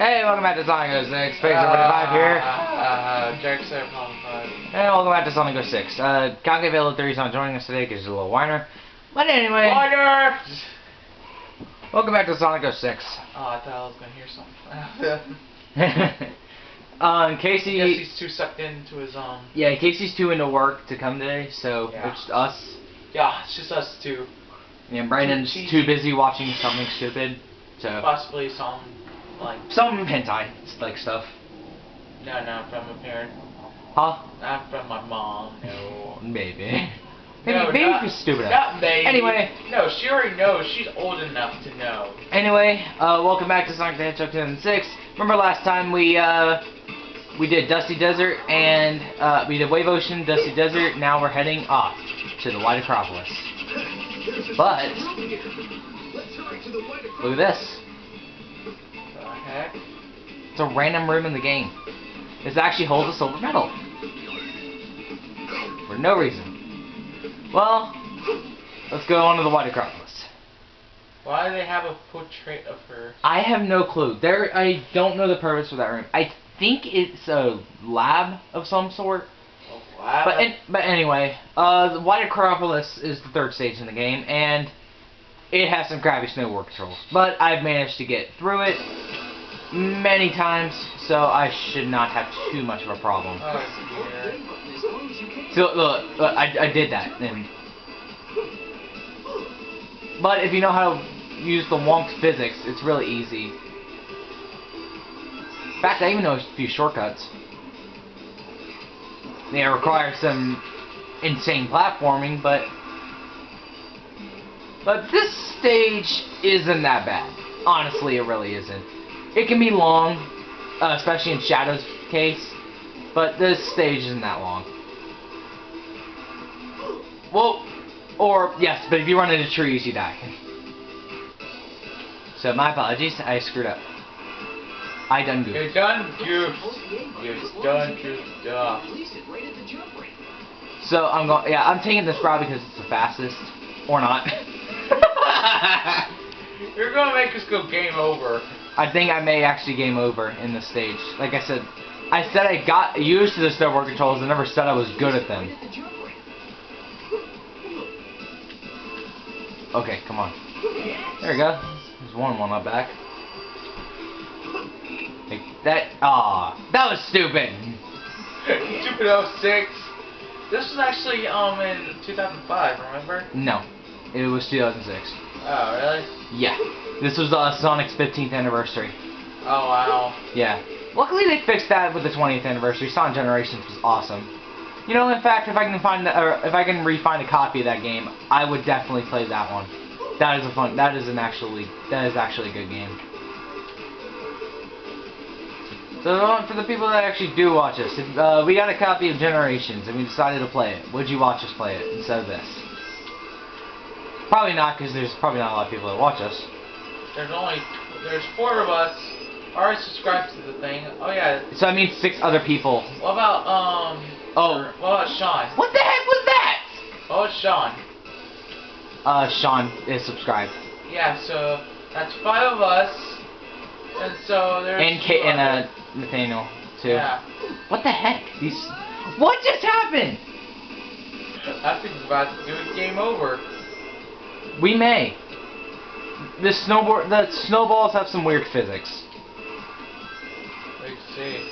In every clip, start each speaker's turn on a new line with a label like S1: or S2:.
S1: Hey, welcome back to Sonic 06. Space 45 here.
S2: Jack 7.5.
S1: Hey, welcome back to Sonic 06. Concave Villa 3 is not joining us today because he's a little whiner. But anyway.
S2: Whiner!
S1: Welcome back to Sonic 06.
S2: Oh, I thought I was going to hear something.
S1: Casey.
S2: I guess he's too sucked into his,
S1: Yeah, Casey's too into work to come today, so
S2: yeah.
S1: it's us.
S2: Yeah, it's just us two.
S1: Yeah, Brandon's too busy watching something stupid, so.
S2: Possibly some, like.
S1: Some hentai, like stuff.
S2: No, from a parent.
S1: Huh?
S2: Not from my mom, no.
S1: Maybe.
S2: No,
S1: maybe she's stupid.
S2: Not maybe.
S1: Anyway.
S2: No, she already knows. She's old enough to know.
S1: Anyway, welcome back to Sonic the Hedgehog 2006. Remember last time we did Dusty Desert and we did Wave Ocean, Dusty Desert. Now we're heading off to the White Acropolis. But look at this.
S2: What the heck?
S1: It's a random room in the game. This actually holds a silver medal for no reason. Well, let's go on to the White Acropolis.
S2: Why do they have a portrait of her?
S1: I have no clue. I don't know the purpose for that room. I think it's a lab of some sort.
S2: A lab?
S1: But anyway, the White Acropolis is the third stage in the game, and it has some crappy snowboard controls. But I've managed to get through it many times, so I should not have too much of a problem. So look, I did that. But if you know how to use the wonk physics, it's really easy. In fact, I even know a few shortcuts. They require some insane platforming, but this stage isn't that bad. Honestly, it really isn't. It can be long, especially in Shadow's case, but this stage isn't that long. Well, or yes, but if you run into trees, you die. So my apologies, I screwed up. I done goofed.
S2: You done goofed. You done goofed up.
S1: So I'm taking this route because it's the fastest, or not.
S2: You're gonna make us go game over.
S1: I think I may actually game over in this stage. Like I said I got used to the snowboard controls. I never said I was good at them. Okay, come on. There we go. There's one up back. Like that. That was stupid.
S2: Stupid 06. This was actually in 2005. Remember?
S1: No, it was 2006.
S2: Oh, really?
S1: Yeah. This was Sonic's 15th anniversary.
S2: Oh wow.
S1: Yeah. Luckily they fixed that with the 20th anniversary. Sonic Generations was awesome. You know, in fact, if I can re-find a copy of that game, I would definitely play that one. That is actually a good game. So for the people that actually do watch us, we got a copy of Generations and we decided to play it. Would you watch us play it instead of this? Probably not, because there's probably not a lot of people that watch us.
S2: There's 4 of us already subscribed to the thing. Oh yeah.
S1: So that means 6 other people.
S2: What about what about Sean?
S1: What the heck was that?
S2: What about Sean?
S1: Sean is subscribed.
S2: Yeah, so that's 5 of us, and so there's
S1: and Nathaniel too.
S2: Yeah.
S1: What the heck? What just happened?
S2: I think we're about to do a game over.
S1: We may. The snowballs have some weird physics.
S2: Let's see.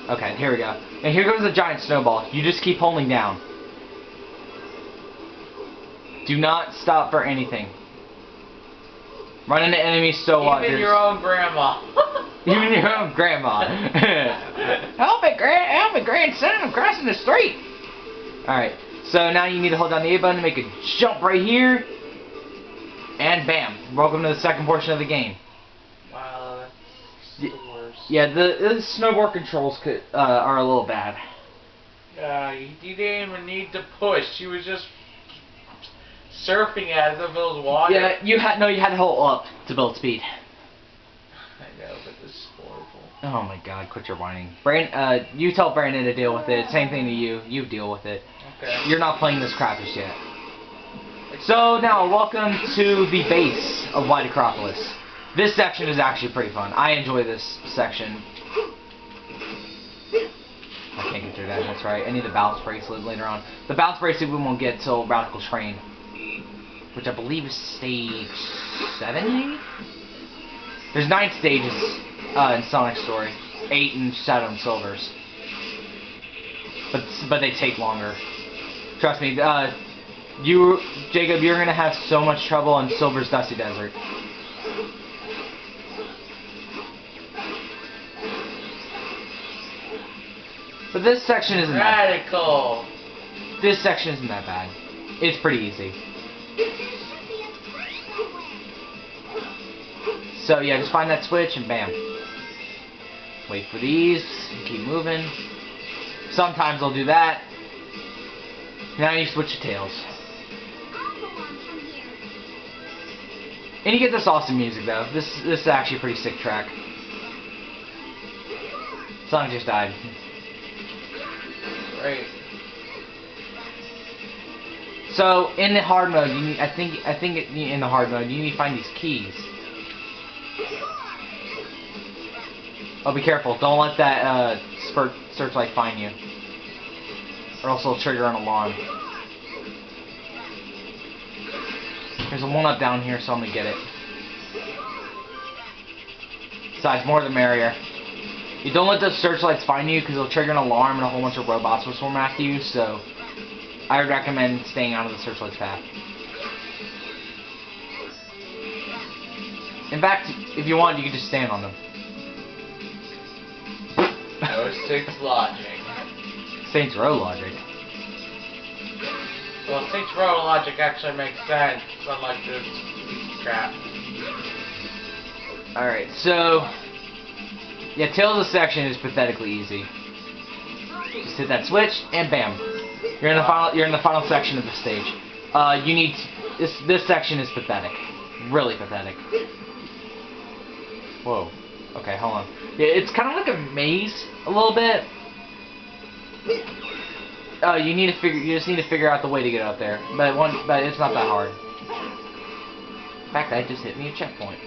S1: Okay, here we go. And here goes a giant snowball. You just keep holding down. Do not stop for anything. Run into enemies so hard.
S2: Even your own grandma.
S1: Even your own grandma. Help me, grandson! I'm crossing the street. All right. So now you need to hold down the A button to make a jump right here. And bam! Welcome to the second portion of the game.
S2: Wow, that's the worst.
S1: Yeah, the snowboard controls are a little bad.
S2: You didn't even need to push. You was just surfing as if it was water.
S1: Yeah, you had to hold up to build speed.
S2: I know, but this is horrible.
S1: Oh my God! Quit your whining, you tell Brandon to deal with it. Same thing to you. You deal with it.
S2: Okay.
S1: You're not playing this crap as yet. So now, welcome to the base of White Acropolis. This section is actually pretty fun. I enjoy this section. I can't get through that, that's right. I need the balance bracelet later on. The balance bracelet we won't get till Radical Train, which I believe is stage 7, maybe? There's 9 stages in Sonic's story. 8 in Shadow and Silver's. But they take longer. Trust me, Jacob, you're gonna have so much trouble on Silver's Dusty Desert. But this section isn't
S2: Radical.
S1: This section isn't that bad. It's pretty easy. So yeah, just find that switch and bam. Wait for these, keep moving. Sometimes they'll do that. Now you switch to tails. And you get this awesome music though. This is actually a pretty sick track. Sonic just died.
S2: Right.
S1: So in the hard mode, you need, I think in the hard mode you need to find these keys. Oh, be careful! Don't let that searchlight find you, or else it'll trigger an alarm. There's a one-up down here, so I'm gonna get it. Besides, more the merrier. You don't let those searchlights find you, because it'll trigger an alarm and a whole bunch of robots will swarm after you. So I would recommend staying out of the searchlight's path. In fact, if you want, you can just stand on them.
S2: No Saints logic.
S1: Saints Row logic.
S2: Well, Saints Row logic actually makes sense, unlike this crap.
S1: Alright, so yeah, Tails' section is pathetically easy. Just hit that switch and bam. You're in the final section of the stage. You need this section is pathetic. Really pathetic. Whoa. Okay, hold on. Yeah, it's kind of like a maze a little bit. You just need to figure out the way to get up there. But it's not that hard. In fact, that just hit me a checkpoint.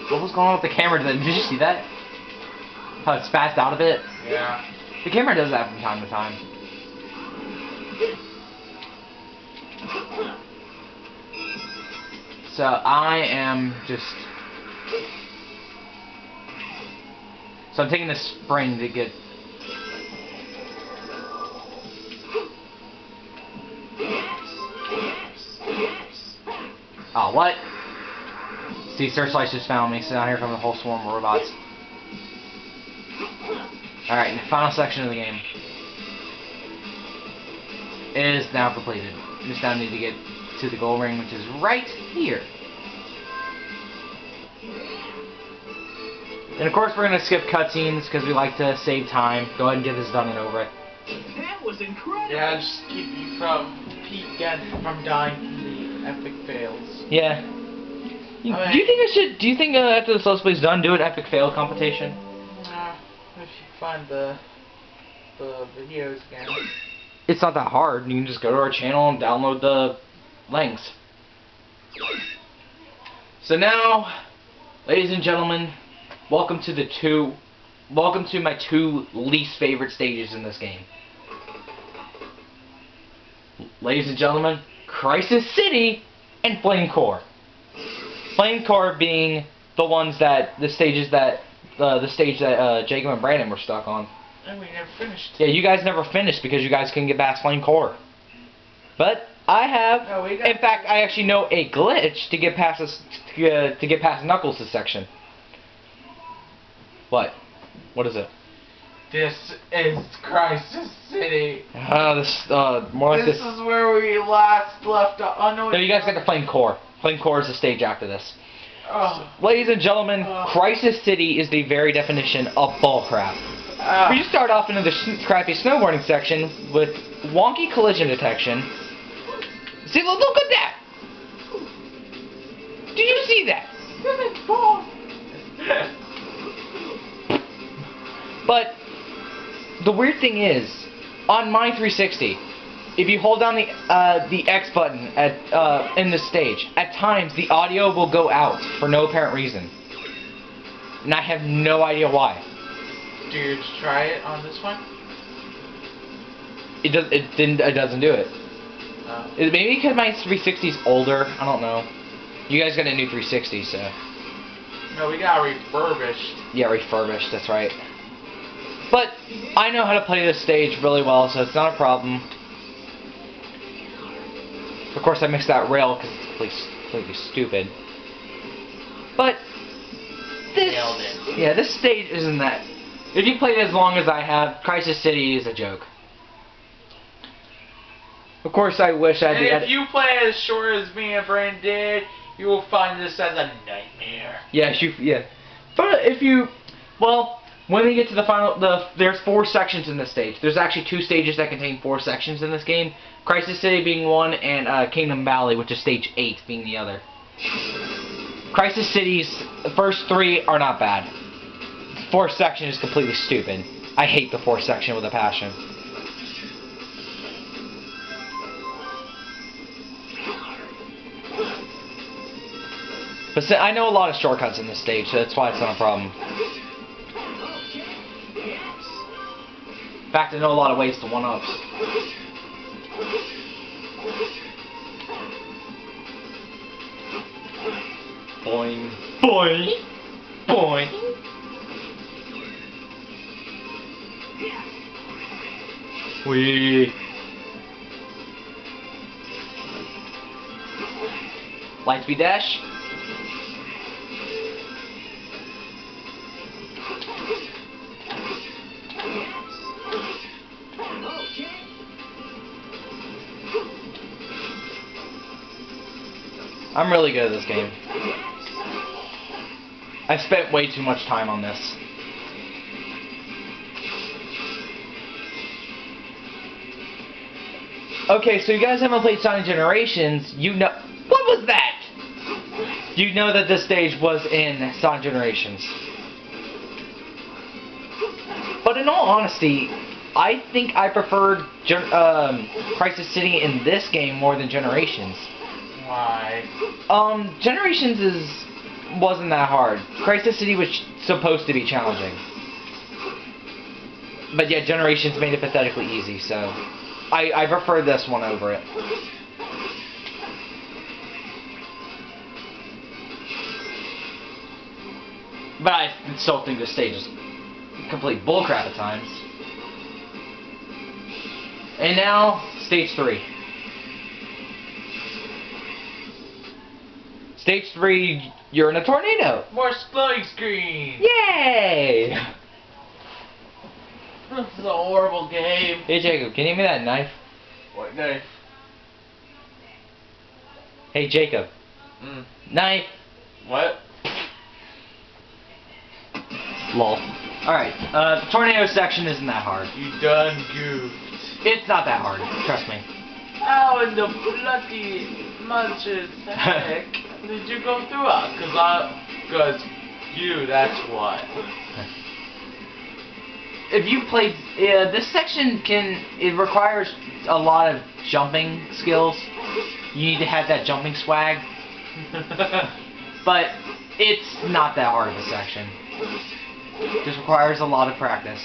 S1: What was going on with the camera? Did you see that? How it spazzed out a bit?
S2: Yeah.
S1: The camera does that from time to time. So I am just... So I'm taking this spring to get... Oh, what? See, Searchlight just found me, so now here comes a whole swarm of robots. Alright, the final section of the game is now completed. We just now need to get to the gold ring, which is right here. And of course we're going to skip cutscenes because we like to save time. Go ahead and get this done and over it.
S3: That was incredible.
S2: Yeah, just keep you from dying from the epic fails.
S1: Yeah. Do you think after this Let's Play's done, do an epic fail competition?
S2: If you find the videos again.
S1: It's not that hard. You can just go to our channel and download the links. So now, ladies and gentlemen, welcome to my two least favorite stages in this game. Ladies and gentlemen, Crisis City and Flame Core. Flame Core being the stage that Jacob and Brandon were stuck on.
S2: And we never finished.
S1: Yeah, you guys never finished because you guys couldn't get past Flame Core. But I have.
S2: No,
S1: in fact, I actually know a glitch to get past this, to get past Knuckles' section. What? What is it?
S2: This is Crisis City.
S1: More like this.
S2: This is where we last left off. Oh no.
S1: No, you guys got the Flame Core. Flame Core is the stage after this.
S2: Oh.
S1: Ladies and gentlemen, Crisis City is the very definition of bullcrap. You start off into the crappy snowboarding section with wonky collision detection. See, look at that! Did you see that? But the weird thing is, on my 360, if you hold down the X button at in the stage, at times the audio will go out for no apparent reason, and I have no idea why.
S2: Did you try it on this one?
S1: It doesn't do it.
S2: Oh.
S1: Maybe because my 360's older. I don't know. You guys got a new 360, so.
S2: No, we got refurbished.
S1: Yeah, refurbished. That's right. But I know how to play this stage really well, so it's not a problem. Of course, I mixed that rail because it's completely stupid. But this,
S2: Nailed it.
S1: yeah, this stage isn't that. If you played as long as I have, Crisis City is a joke. Of course, I wish I
S2: And
S1: had.
S2: if you play as short as me and Brandon did, you will find this as a nightmare.
S1: Yeah. But if you, well, when they get to the final, there's 4 sections in this stage. There's actually 2 stages that contain 4 sections in this game. Crisis City being one, and Kingdom Valley, which is stage 8, being the other. Crisis City's first 3 are not bad. The 4th section is completely stupid. I hate the 4th section with a passion. But I know a lot of shortcuts in this stage, so that's why it's not a problem. In fact, I know a lot of ways to one-ups. Boing, boing, boing. Wee. Lightspeed dash. I'm really good at this game. I've spent way too much time on this. Okay, so you guys haven't played Sonic Generations, you know... What was that? You know that this stage was in Sonic Generations. But in all honesty, I think I preferred Crisis City in this game more than Generations.
S2: Why?
S1: Generations wasn't that hard. Crisis City was supposed to be challenging. But yeah, Generations made it pathetically easy, so I prefer this one over it. But I still think this stage is complete bullcrap at times. And now, stage 3. Stage 3, you're in a tornado.
S2: More loading screen.
S1: Yay!
S2: This is a horrible game.
S1: Hey Jacob, can you give me that knife?
S2: What knife?
S1: Hey Jacob. Knife.
S2: What?
S1: Lol. Alright, the tornado section isn't that hard.
S2: You done goofed.
S1: It's not that hard, trust me.
S2: How in the bloody munches heck did you go through it? Because you, that's what.
S1: If you play, this section it requires a lot of jumping skills. You need to have that jumping swag. But it's not that hard of a section. It just requires a lot of practice.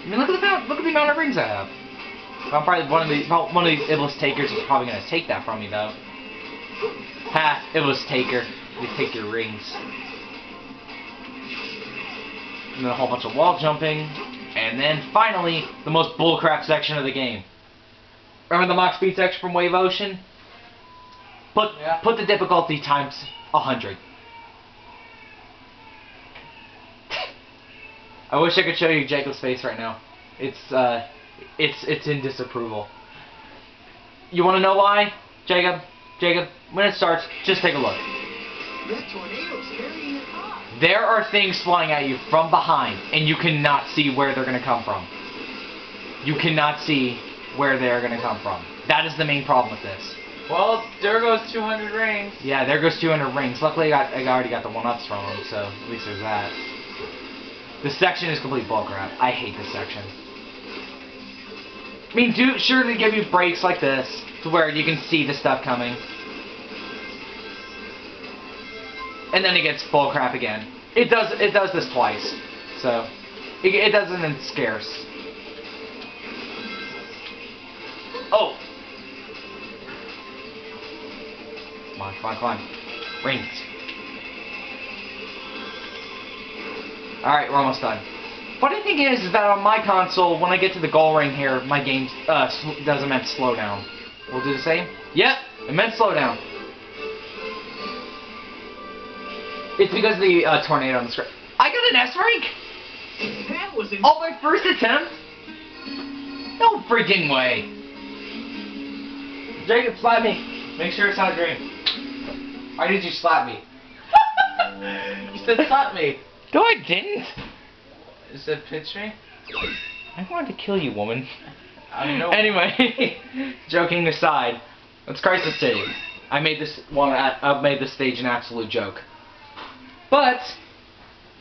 S1: I mean, look at the amount of rings I have. I'm probably one of these Iblis takers is probably gonna take that from me though. Ha! Iblis taker, you take your rings. And then a whole bunch of wall jumping, and then finally the most bullcrap section of the game. Remember the Mach Speed section from Wave Ocean? Put the difficulty times 100. I wish I could show you Jacob's face right now. It's in disapproval. You want to know why, Jacob? Jacob, when it starts, just take a look.
S3: That tornado's carrying it off.
S1: There are things flying at you from behind, and you cannot see where they're going to come from. You cannot see where they're going to come from. That is the main problem with this.
S2: Well, there goes 200 rings.
S1: Yeah, there goes 200 rings. Luckily, I already got the one-ups from them, so at least there's that. This section is complete bullcrap. I hate this section. I mean, surely give you breaks like this to where you can see the stuff coming. And then it gets full crap again. It does this twice. So, it doesn't in scarce. Oh! Come on, come on, come on. Rings. Alright, we're almost done. Funny thing is that on my console, when I get to the goal ring here, my game does immense slowdown. We'll do the same? Yep, immense slowdown. It's because of the tornado on the screen. I got an S rank?
S3: That was
S1: Oh, my first attempt? No freaking way. Jacob, slap me. Make sure it's not a dream. Why did you slap me?
S2: You said slap me.
S1: No, I didn't.
S2: You said pinch me.
S1: I wanted to kill you, woman.
S2: I know.
S1: Anyway, joking aside, let's Crisis City. I made this stage an absolute joke. But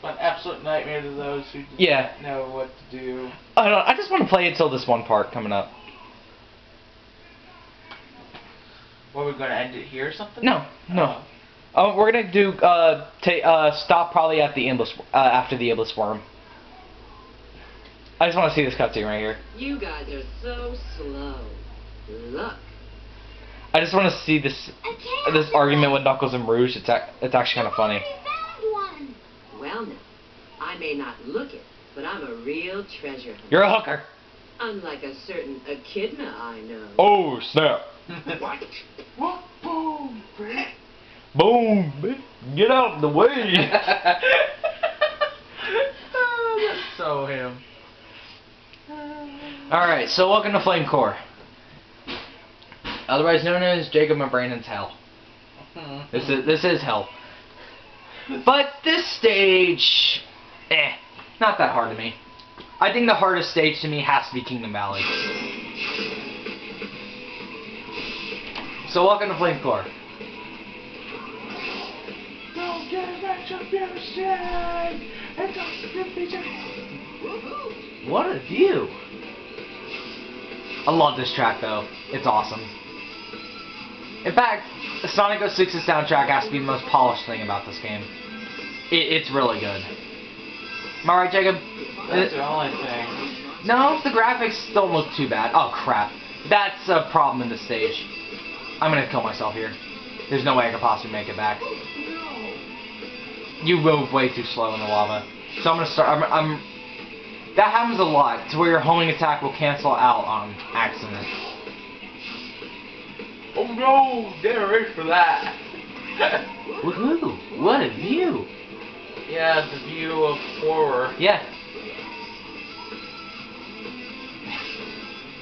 S2: An absolute nightmare to those who
S1: yeah,
S2: don't know what to do.
S1: I just want to play until this one part coming up.
S2: What, we're gonna end it here or something?
S1: No, no. We're gonna do stop probably at the endless after the endless worm. I just want to see this cutscene right here.
S4: You guys are so slow. Look.
S1: I just want to see this argument with Knuckles and Rouge. It's actually kind of funny.
S4: Well, now, I may not look it, but I'm a real treasure hunter.
S1: You're a hooker.
S4: Unlike a certain echidna I know.
S1: Oh snap!
S3: What? What? Boom!
S1: Boom! Get out of the way!
S2: Oh, that's so him.
S1: Alright, so welcome to Flame Core. Otherwise known as Jacob and Brandon's Hell. This is hell. But this stage, not that hard to me. I think the hardest stage to me has to be Kingdom Valley. So welcome to Flame Core.
S2: Don't get retribution! It's a
S1: What a view! I love this track though. It's awesome. In fact, Sonic 06's soundtrack has to be the most polished thing about this game. It's really good. Am I right, Jacob?
S2: That's the only thing.
S1: No, the graphics don't look too bad. Oh crap. That's a problem in this stage. I'm gonna kill myself here. There's no way I could possibly make it back. You move way too slow in the lava. So I'm gonna start. That happens a lot, to where your homing attack will cancel out on accident.
S2: Oh no! Get ready for that!
S1: Woohoo! What a view!
S2: Yeah, the view of horror.
S1: Yeah.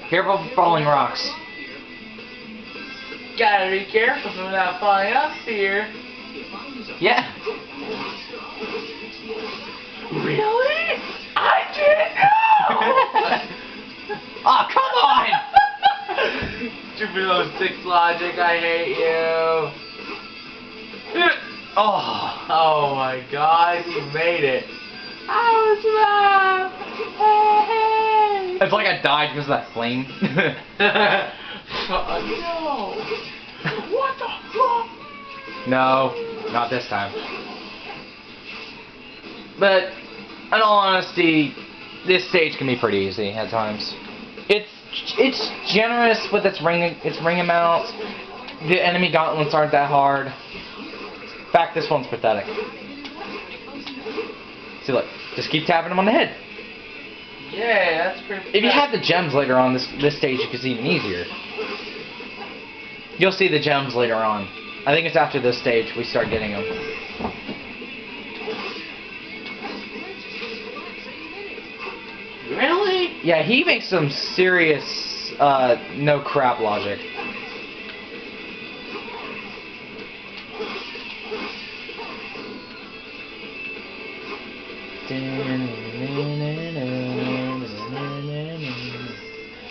S1: Careful of falling rocks.
S2: Gotta be careful from not falling off here.
S1: Yeah.
S2: Really? I didn't know!
S1: Oh, come on!
S2: Stupid 06 logic, I hate you.
S1: Oh.
S2: Oh my god, you made it. I was
S1: It's like I died because of that flame.
S2: no. What the fuck?
S1: No, not this time. But, in all honesty, this stage can be pretty easy at times. It's generous with its ring amounts. The enemy gauntlets aren't that hard. In fact, this one's pathetic. See, look, just keep tapping them on the head.
S2: Yeah, that's pretty.
S1: If you have the gems later on, this stage is even easier. You'll see the gems later on. I think it's after this stage we start getting them.
S2: Really?
S1: Yeah, he makes some serious, no crap logic.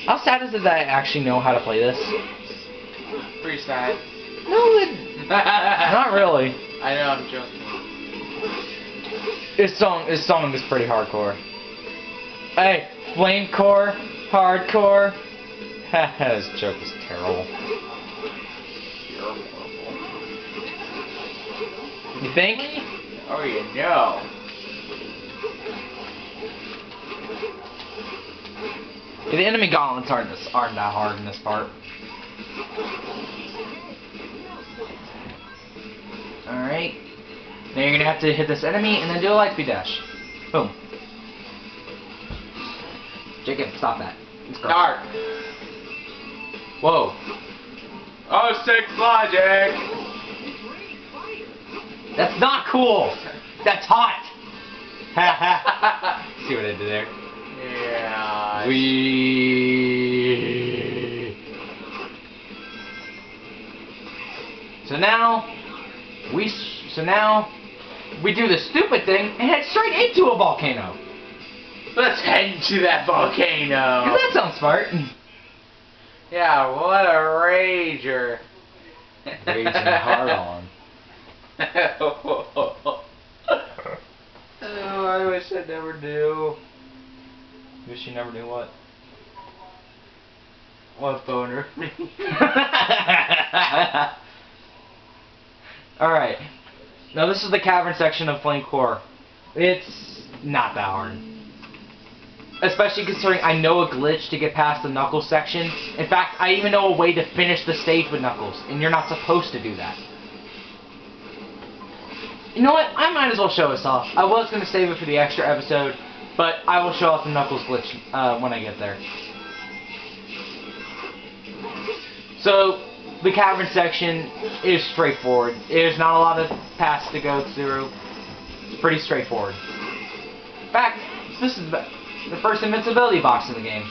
S1: How sad is it that I actually know how to play this?
S2: Pretty sad.
S1: No, not really.
S2: I know, I'm joking.
S1: This song is pretty hardcore. Hey, flamecore, hardcore. This joke was terrible. You think?
S2: Oh, you know.
S1: The enemy gauntlets aren't that hard in this part. Alright. Now you're gonna have to hit this enemy and then do a light speed dash. Boom. Jacob, stop that. It's gross.
S2: Dark.
S1: Whoa.
S2: Oh, 6 logic.
S1: That's not cool. That's hot. See what I did there?
S2: Yeah.
S1: So now we do the stupid thing and head straight into a volcano.
S2: Let's head into that volcano.
S1: 'Cause that sounds smart.
S2: Yeah, what a rager.
S1: Raging hard on.
S2: Oh, I wish I never knew.
S1: Wish you never knew what?
S2: What boner?
S1: Alright. Now this is the cavern section of Flame Core. It's not that hard. Especially considering I know a glitch to get past the Knuckles section. In fact, I even know a way to finish the stage with Knuckles, and you're not supposed to do that. You know what? I might as well show us off. I was going to save it for the extra episode, but I will show off the Knuckles glitch when I get there. So, the cavern section is straightforward. There's not a lot of paths to go through. It's pretty straightforward. In fact, this is the first invincibility box in the game.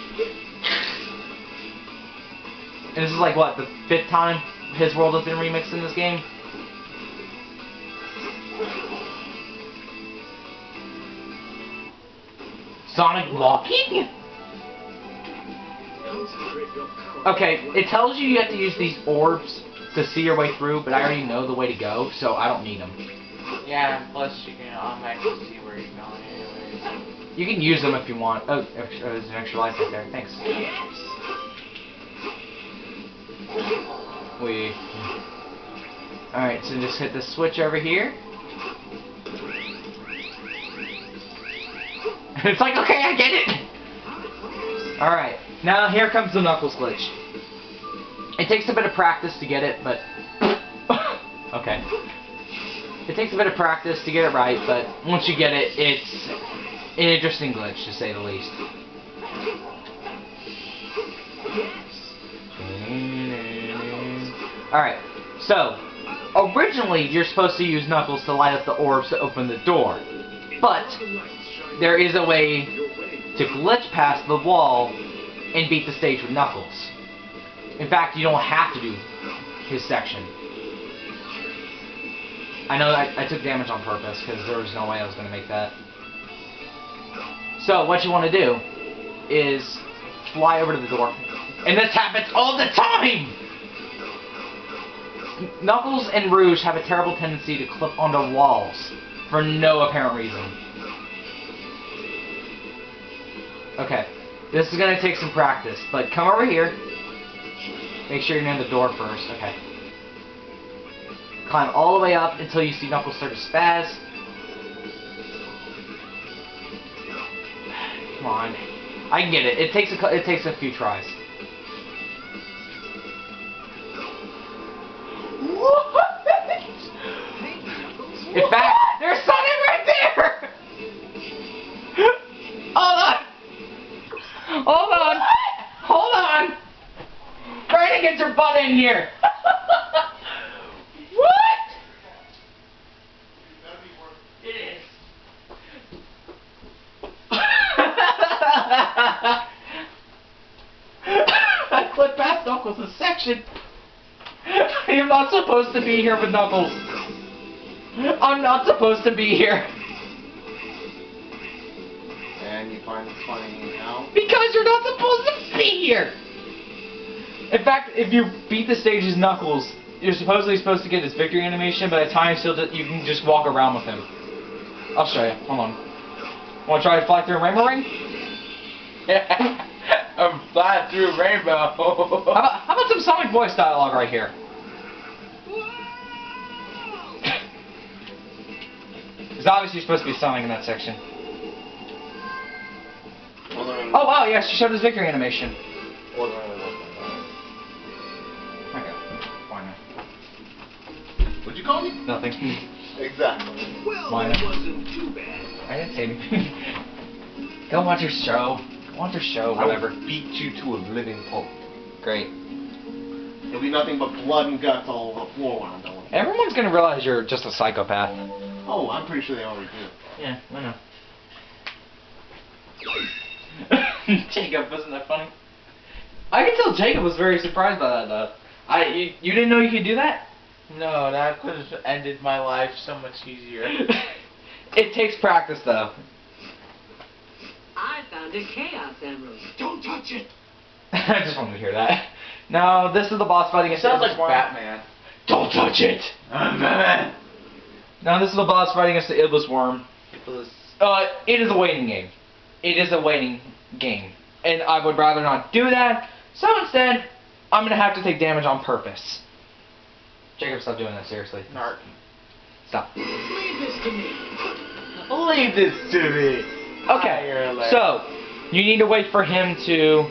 S1: And this is like, what, the 5th time his world has been remixed in this game? Sonic walking? Okay, it tells you you have to use these orbs to see your way through, but I already know the way to go, so I don't need them.
S2: Yeah, plus you can automatically see where you're going anyways.
S1: You can use them if you want. Oh, there's an extra life right there. Thanks. Alright, so just hit the switch over here. It's like, okay, I get it! Alright, now here comes the Knuckles glitch. It takes a bit of practice to get it, but... okay. It takes a bit of practice to get it right, but once you get it, it's an interesting glitch, to say the least. Alright, so, originally you're supposed to use Knuckles to light up the orbs to open the door. But, there is a way to glitch past the wall and beat the stage with Knuckles. In fact, you don't have to do his section. I know that I took damage on purpose, because there was no way I was going to make that. So, what you want to do is fly over to the door. And this happens all the time! Knuckles and Rouge have a terrible tendency to clip onto walls for no apparent reason. Okay, this is going to take some practice, but come over here. Make sure you're near the door first. Okay. Climb all the way up until you see Knuckles start to spaz. Come on. I can get it. It takes a few tries. In fact, there's Sonic right there! Hold on! Hold on! Hold on! Try to get your butt in here! What? It is. I clipped past Knuckles' section. You're not supposed to be here with Knuckles. I'm not supposed to be here.
S2: And you find it funny now?
S1: Because you're not supposed to be here! In fact, if you beat the stage as Knuckles, you're supposedly supposed to get his victory animation, but at times you can just walk around with him. I'll show you. Hold on. Want to try to fly through a rainbow ring?
S2: fly through rainbow.
S1: How about some Sonic voice dialogue right here? Because obviously you're supposed to be Sonic in that section. Oh wow, yes, she showed his victory animation. Okay, why not?
S3: What'd you call me?
S1: Nothing.
S3: Exactly.
S5: Well,
S1: Why
S5: it
S1: not?
S5: wasn't too bad.
S1: I didn't say anything. Go watch your show. Go watch your show, whatever.
S3: I will beat you to a living pulp.
S1: Great.
S3: There'll be nothing but blood and guts all over the floor when I'm done with it.
S1: Everyone's gonna realize you're just a psychopath.
S3: Oh, I'm pretty sure they already do.
S1: Yeah, I know. Jacob, wasn't that funny? I can tell Jacob was very surprised by that, though. You didn't know you could do that?
S2: No, that could have ended my life so much easier.
S1: It takes practice, though.
S4: I found a Chaos Emerald.
S5: Don't touch it.
S1: I just wanted to hear that. No, this is the boss fighting.
S2: It sounds like Batman.
S1: Don't touch it!
S2: I'm Batman.
S1: No, this is the boss fighting against the Iblis Worm. It is a waiting game. It is a waiting game. And I would rather not do that. So instead, I'm going to have to take damage on purpose. Jacob, stop doing that, seriously.
S2: Narc.
S1: Stop.
S5: Leave this to me.
S2: Leave this to me.
S1: Okay, so, you need to wait for him to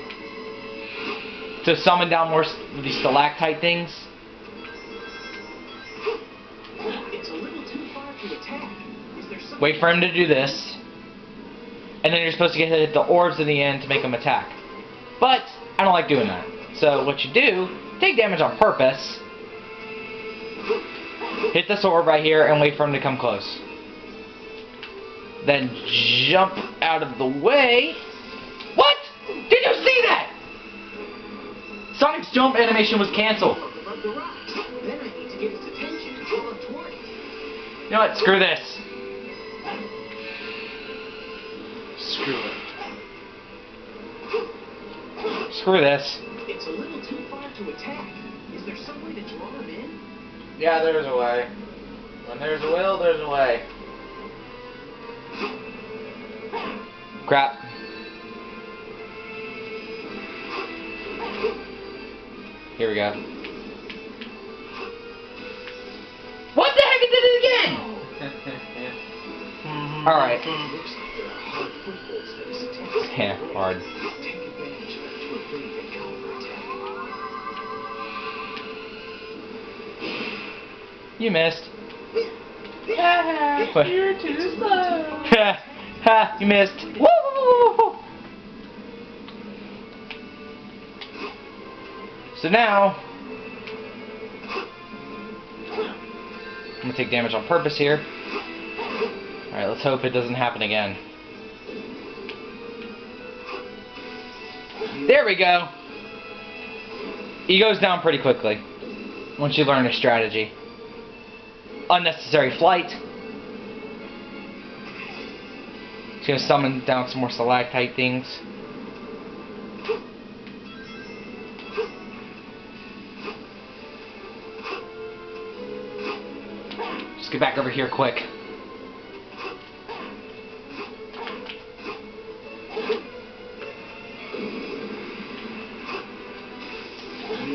S1: summon down more these stalactite things.
S5: It's a little too far to attack. Is there something?
S1: Wait for him to do this. And then you're supposed to get hit the orbs in the end to make him attack. But, I don't like doing that. So, what you do, take damage on purpose. Hit this orb right here and wait for him to come close. Then jump out of the way. What? Did you see that? Sonic's jump animation was canceled.
S5: Above the rocks. Then I need to get his attention and draw him toward it.
S1: You know what? Screw this.
S2: Screw it.
S1: Screw this.
S5: It's a little too far to attack. Is there some way to draw him in?
S2: Yeah, there's a way. When there's a will, there's a way.
S1: Crap. Here we go. What the heck? It did it again! Alright.
S5: Looks like there are hard footholds that is attached.
S1: Yeah, hard.
S5: Take advantage of it to evade the counterattack.
S1: You missed.
S2: Ah,
S1: What?
S2: you're too slow.
S1: Ha! Ha! You missed. Woo! So now, I'm gonna take damage on purpose here. Alright, let's hope it doesn't happen again. There we go. He goes down pretty quickly once you learn a strategy. Unnecessary flight. It's gonna summon down some more stalactite things. Just get back over here quick.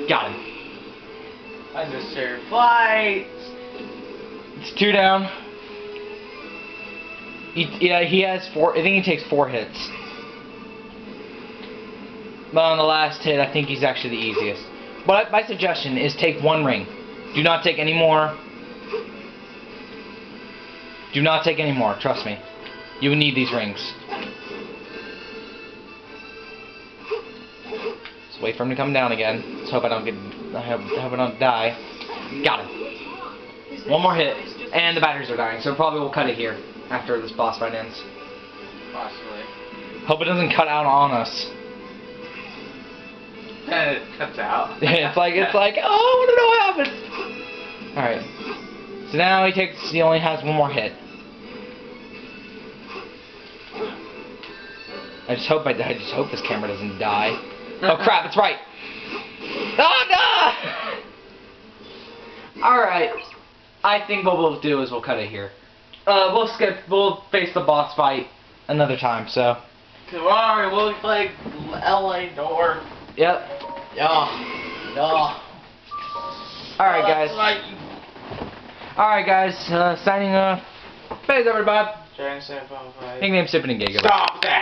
S1: Got him.
S2: Unnecessary flight.
S1: It's 2 down. He has 4. I think he takes 4 hits. But on the last hit, I think he's actually the easiest. But my suggestion is take 1 ring. Do not take any more. Do not take any more. Trust me. You will need these rings. Just wait for him to come down again. Let's hope I don't get. I hope I don't die. Got him. 1 more hit, and the batteries are dying. So probably we'll cut it here after this boss fight ends.
S2: Possibly.
S1: Hope it doesn't cut out on us.
S2: It cuts out.
S1: it's like, oh, I want to know what happens. All right. So now he only has 1 more hit. I just hope this camera doesn't die. Oh crap! It's right. Oh no! All right. I think what we'll do is we'll cut it here. We'll face the boss fight another time. So.
S2: Tomorrow we'll play LA North.
S1: Yep.
S2: Yeah.
S1: Alright, guys.
S2: Like,
S1: Alright, guys. Signing off. Thanks, everybody.
S2: Giant Sand Phone Fight.
S1: Nickname Sippin' and Giga.
S2: Stop that!